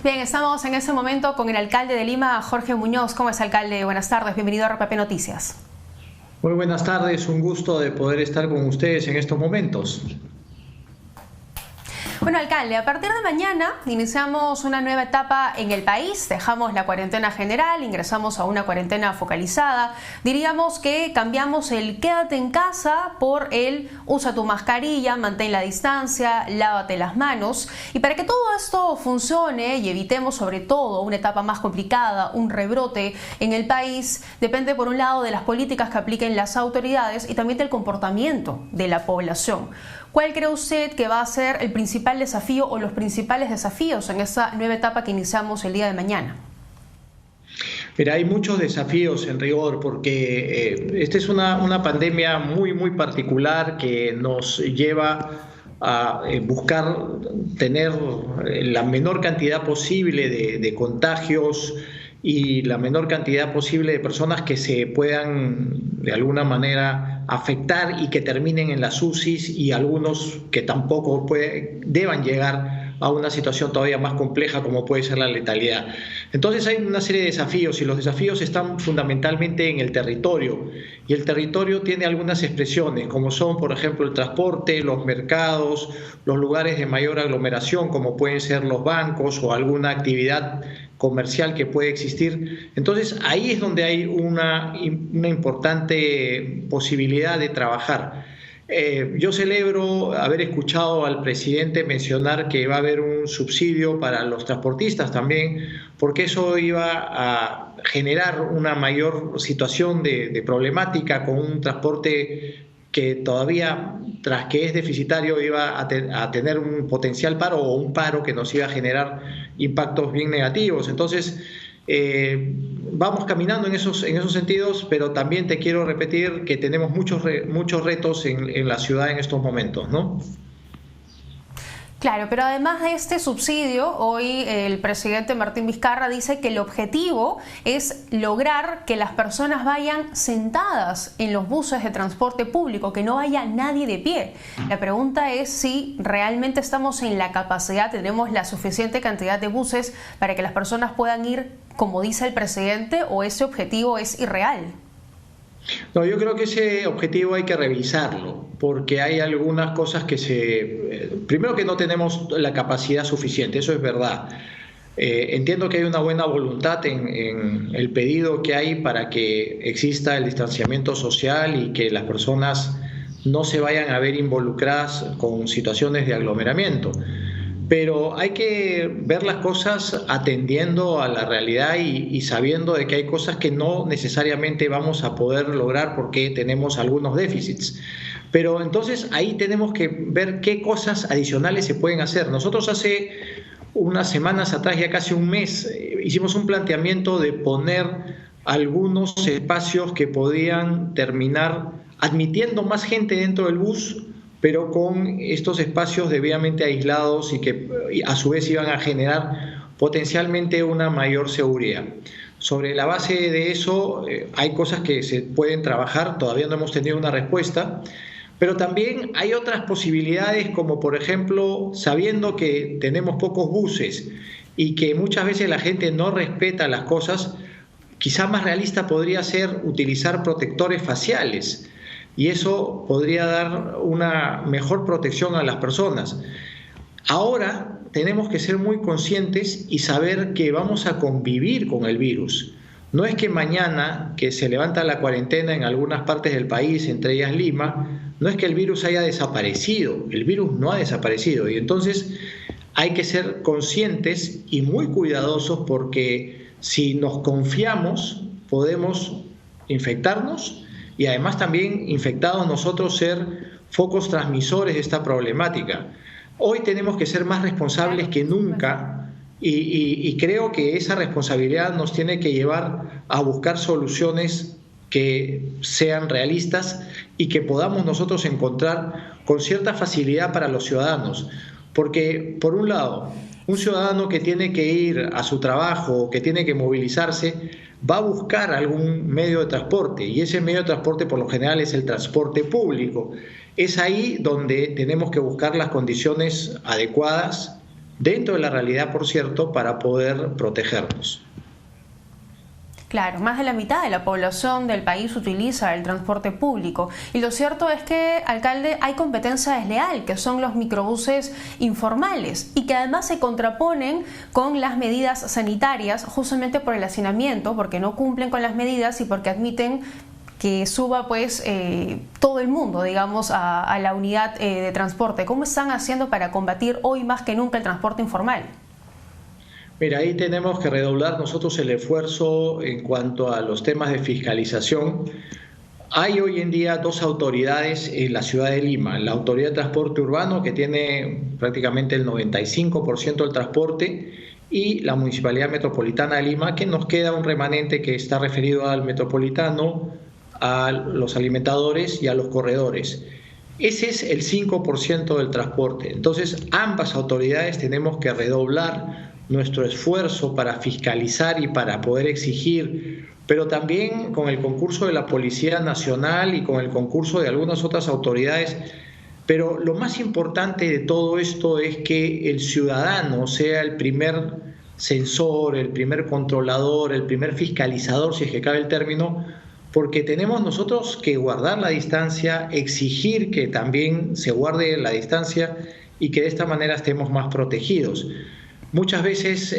Bien, estamos en ese momento con el alcalde de Lima, Jorge Muñoz. ¿Cómo es, alcalde? Buenas tardes, bienvenido a RPP Noticias. Muy buenas tardes, un gusto de poder estar con ustedes en estos momentos. Bueno, alcalde, a partir de mañana iniciamos una nueva etapa en el país, dejamos la cuarentena general, ingresamos a una cuarentena focalizada. Diríamos que cambiamos el quédate en casa por el usa tu mascarilla, mantén la distancia, lávate las manos. Y para que todo esto funcione y evitemos sobre todo una etapa más complicada, un rebrote en el país, depende por un lado de las políticas que apliquen las autoridades y también del comportamiento de la población. ¿Cuál cree usted que va a ser el principal desafío o los principales desafíos en esta nueva etapa que iniciamos el día de mañana? Mira, hay muchos desafíos en rigor porque esta es una pandemia muy particular que nos lleva a buscar tener la menor cantidad posible de contagios y la menor cantidad posible de personas que se puedan de alguna manera afectar y que terminen en las UCIs, y algunos que tampoco deban llegar a una situación todavía más compleja como puede ser la letalidad. Entonces hay una serie de desafíos y los desafíos están fundamentalmente en el territorio, y el territorio tiene algunas expresiones como son, por ejemplo, el transporte, los mercados, los lugares de mayor aglomeración como pueden ser los bancos o alguna actividad comercial que puede existir. Entonces ahí es donde hay una importante posibilidad de trabajar. Yo celebro haber escuchado al presidente mencionar que va a haber un subsidio para los transportistas también, porque eso iba a generar una mayor situación de problemática con un transporte que todavía, tras que es deficitario, iba a tener un potencial paro o un paro que nos iba a generar impactos bien negativos. Entonces, vamos caminando en esos sentidos, pero también te quiero repetir que tenemos muchos retos en la ciudad en estos momentos, ¿no? Claro, pero además de este subsidio, hoy el presidente Martín Vizcarra dice que el objetivo es lograr que las personas vayan sentadas en los buses de transporte público, que no haya nadie de pie. La pregunta es si realmente estamos en la capacidad, tenemos la suficiente cantidad de buses para que las personas puedan ir, como dice el presidente, o ese objetivo es irreal. No, yo creo que ese objetivo hay que revisarlo, porque hay algunas cosas que primero que no tenemos la capacidad suficiente, eso es verdad. Entiendo que hay una buena voluntad en el pedido que hay para que exista el distanciamiento social y que las personas no se vayan a ver involucradas con situaciones de aglomeramiento. Pero hay que ver las cosas atendiendo a la realidad y sabiendo de que hay cosas que no necesariamente vamos a poder lograr porque tenemos algunos déficits. Pero entonces ahí tenemos que ver qué cosas adicionales se pueden hacer. Nosotros hace unas semanas atrás, ya casi un mes, hicimos un planteamiento de poner algunos espacios que podían terminar admitiendo más gente dentro del bus, pero con estos espacios debidamente aislados y que a su vez iban a generar potencialmente una mayor seguridad. Sobre la base de eso hay cosas que se pueden trabajar, todavía no hemos tenido una respuesta, pero también hay otras posibilidades como por ejemplo, sabiendo que tenemos pocos buses y que muchas veces la gente no respeta las cosas, quizá más realista podría ser utilizar protectores faciales. Y eso podría dar una mejor protección a las personas. Ahora tenemos que ser muy conscientes y saber que vamos a convivir con el virus. No es que mañana, que se levanta la cuarentena en algunas partes del país, entre ellas Lima, no es que el virus haya desaparecido. El virus no ha desaparecido. Y entonces hay que ser conscientes y muy cuidadosos porque si nos confiamos podemos infectarnos y además también infectados nosotros ser focos transmisores de esta problemática. Hoy tenemos que ser más responsables que nunca y creo que esa responsabilidad nos tiene que llevar a buscar soluciones que sean realistas y que podamos nosotros encontrar con cierta facilidad para los ciudadanos. Porque, por un lado, un ciudadano que tiene que ir a su trabajo, que tiene que movilizarse, va a buscar algún medio de transporte y ese medio de transporte por lo general es el transporte público. Es ahí donde tenemos que buscar las condiciones adecuadas dentro de la realidad, por cierto, para poder protegernos. Claro, más de la mitad de la población del país utiliza el transporte público y lo cierto es que, alcalde, hay competencia desleal, que son los microbuses informales y que además se contraponen con las medidas sanitarias justamente por el hacinamiento, porque no cumplen con las medidas y porque admiten que suba pues todo el mundo, digamos, a la unidad de transporte. ¿Cómo están haciendo para combatir hoy más que nunca el transporte informal? Mira, ahí tenemos que redoblar nosotros el esfuerzo en cuanto a los temas de fiscalización. Hay hoy en día dos autoridades en la ciudad de Lima, la Autoridad de Transporte Urbano, que tiene prácticamente el 95% del transporte, y la Municipalidad Metropolitana de Lima, que nos queda un remanente que está referido al metropolitano, a los alimentadores y a los corredores. Ese es el 5% del transporte. Entonces, ambas autoridades tenemos que redoblar nuestro esfuerzo para fiscalizar y para poder exigir, pero también con el concurso de la Policía Nacional y con el concurso de algunas otras autoridades. Pero lo más importante de todo esto es que el ciudadano sea el primer censor, el primer controlador, el primer fiscalizador, si es que cabe el término, porque tenemos nosotros que guardar la distancia, exigir que también se guarde la distancia y que de esta manera estemos más protegidos. Muchas veces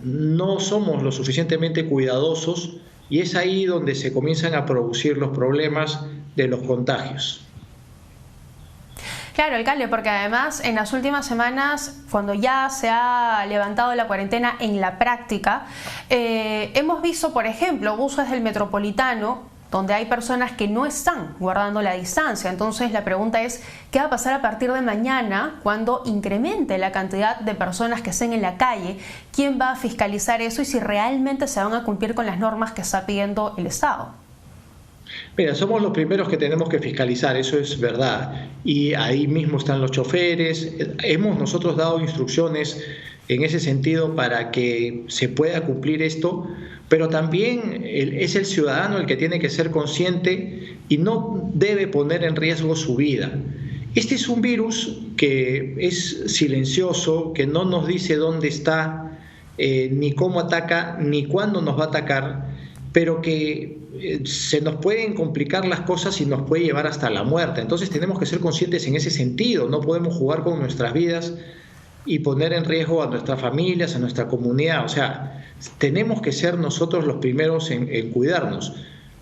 no somos lo suficientemente cuidadosos y es ahí donde se comienzan a producir los problemas de los contagios. Claro, alcalde, porque además en las últimas semanas, cuando ya se ha levantado la cuarentena en la práctica, hemos visto, por ejemplo, buses del Metropolitano donde hay personas que no están guardando la distancia. Entonces la pregunta es, ¿qué va a pasar a partir de mañana cuando incremente la cantidad de personas que estén en la calle? ¿Quién va a fiscalizar eso y si realmente se van a cumplir con las normas que está pidiendo el Estado? Mira, somos los primeros que tenemos que fiscalizar, eso es verdad. Y ahí mismo están los choferes. Hemos nosotros dado instrucciones en ese sentido para que se pueda cumplir esto, pero también es el ciudadano el que tiene que ser consciente y no debe poner en riesgo su vida. Este es un virus que es silencioso, que no nos dice dónde está, ni cómo ataca, ni cuándo nos va a atacar, pero que se nos pueden complicar las cosas y nos puede llevar hasta la muerte. Entonces tenemos que ser conscientes en ese sentido, no podemos jugar con nuestras vidas y poner en riesgo a nuestras familias, a nuestra comunidad. O sea, tenemos que ser nosotros los primeros en cuidarnos.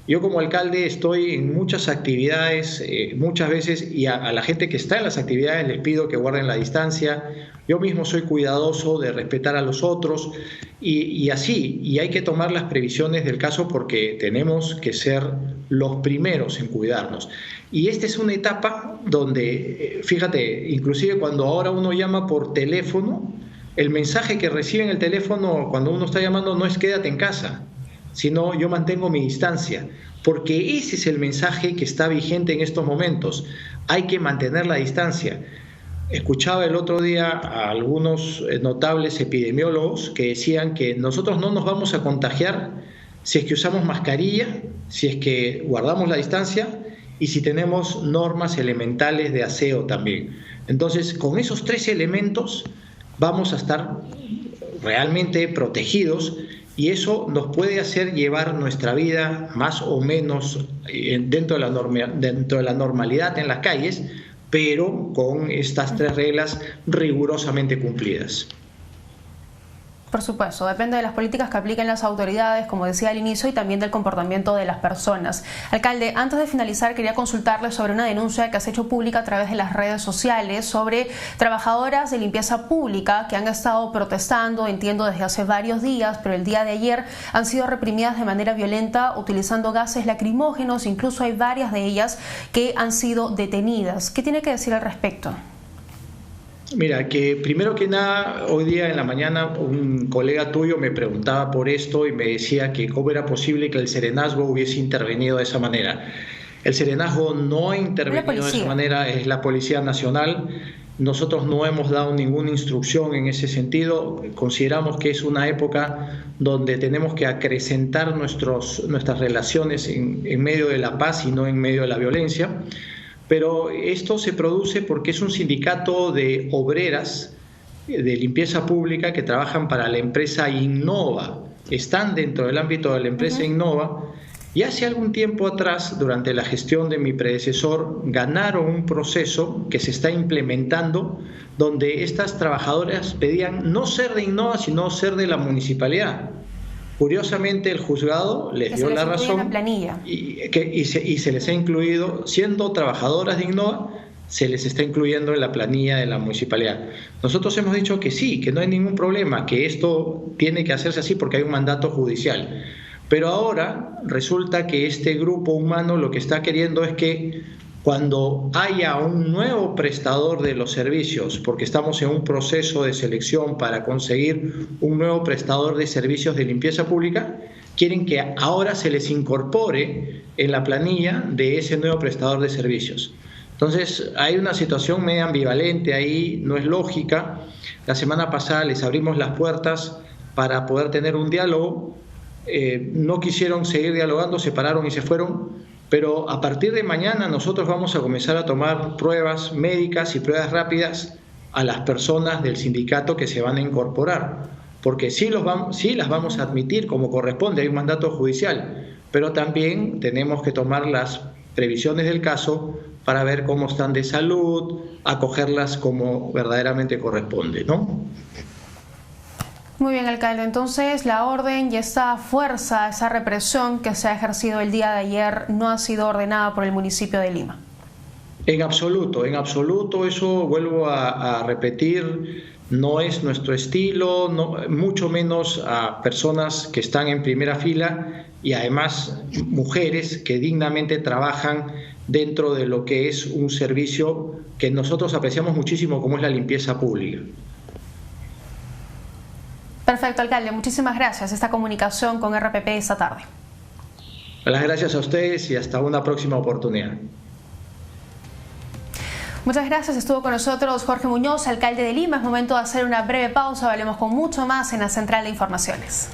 Yo como alcalde estoy en muchas actividades, muchas veces, y a la gente que está en las actividades les pido que guarden la distancia. Yo mismo soy cuidadoso de respetar a los otros y así, y hay que tomar las previsiones del caso porque tenemos que ser los primeros en cuidarnos. Y esta es una etapa donde, fíjate, inclusive cuando ahora uno llama por teléfono, el mensaje que recibe en el teléfono cuando uno está llamando no es quédate en casa, sino yo mantengo mi distancia, porque ese es el mensaje que está vigente en estos momentos. Hay que mantener la distancia. Escuchaba el otro día a algunos notables epidemiólogos que decían que nosotros no nos vamos a contagiar si es que usamos mascarilla, si es que guardamos la distancia y si tenemos normas elementales de aseo también. Entonces, con esos tres elementos vamos a estar realmente protegidos y eso nos puede hacer llevar nuestra vida más o menos dentro de la normalidad en las calles, pero con estas tres reglas rigurosamente cumplidas. Por supuesto, depende de las políticas que apliquen las autoridades, como decía al inicio, y también del comportamiento de las personas. Alcalde, antes de finalizar, quería consultarle sobre una denuncia que has hecho pública a través de las redes sociales sobre trabajadoras de limpieza pública que han estado protestando, entiendo, desde hace varios días, pero el día de ayer han sido reprimidas de manera violenta utilizando gases lacrimógenos, incluso hay varias de ellas que han sido detenidas. ¿Qué tiene que decir al respecto? Mira, que primero que nada, hoy día en la mañana un colega tuyo me preguntaba por esto y me decía que cómo era posible que el Serenazgo hubiese intervenido de esa manera. El Serenazgo no ha intervenido de esa manera, es la Policía Nacional. Nosotros no hemos dado ninguna instrucción en ese sentido. Consideramos que es una época donde tenemos que acrecentar nuestras relaciones en medio de la paz y no en medio de la violencia. Pero esto se produce porque es un sindicato de obreras de limpieza pública que trabajan para la empresa Innova, están dentro del ámbito de la empresa Innova, y hace algún tiempo atrás, durante la gestión de mi predecesor, ganaron un proceso que se está implementando donde estas trabajadoras pedían no ser de Innova, sino ser de la municipalidad. Curiosamente, el juzgado les dio la razón en la planilla. y se les ha incluido, siendo trabajadoras de Innova, se les está incluyendo en la planilla de la municipalidad. Nosotros hemos dicho que sí, que no hay ningún problema, que esto tiene que hacerse así porque hay un mandato judicial. Pero ahora resulta que este grupo humano lo que está queriendo es que cuando haya un nuevo prestador de los servicios, porque estamos en un proceso de selección para conseguir un nuevo prestador de servicios de limpieza pública, quieren que ahora se les incorpore en la planilla de ese nuevo prestador de servicios. Entonces hay una situación medio ambivalente ahí, no es lógica. La semana pasada les abrimos las puertas para poder tener un diálogo. No quisieron seguir dialogando, se pararon y se fueron, pero a partir de mañana nosotros vamos a comenzar a tomar pruebas médicas y pruebas rápidas a las personas del sindicato que se van a incorporar, porque sí las vamos a admitir como corresponde, hay un mandato judicial, pero también tenemos que tomar las previsiones del caso para ver cómo están de salud, acogerlas como verdaderamente corresponde, ¿no? Muy bien, alcalde. Entonces, la orden y esa fuerza, esa represión que se ha ejercido el día de ayer no ha sido ordenada por el municipio de Lima. En absoluto, eso vuelvo a repetir, no es nuestro estilo, no, mucho menos a personas que están en primera fila y además mujeres que dignamente trabajan dentro de lo que es un servicio que nosotros apreciamos muchísimo como es la limpieza pública. Perfecto, alcalde. Muchísimas gracias. Esta comunicación con RPP esta tarde. Las gracias a ustedes y hasta una próxima oportunidad. Muchas gracias. Estuvo con nosotros Jorge Muñoz, alcalde de Lima. Es momento de hacer una breve pausa. Hablemos con mucho más en la Central de Informaciones.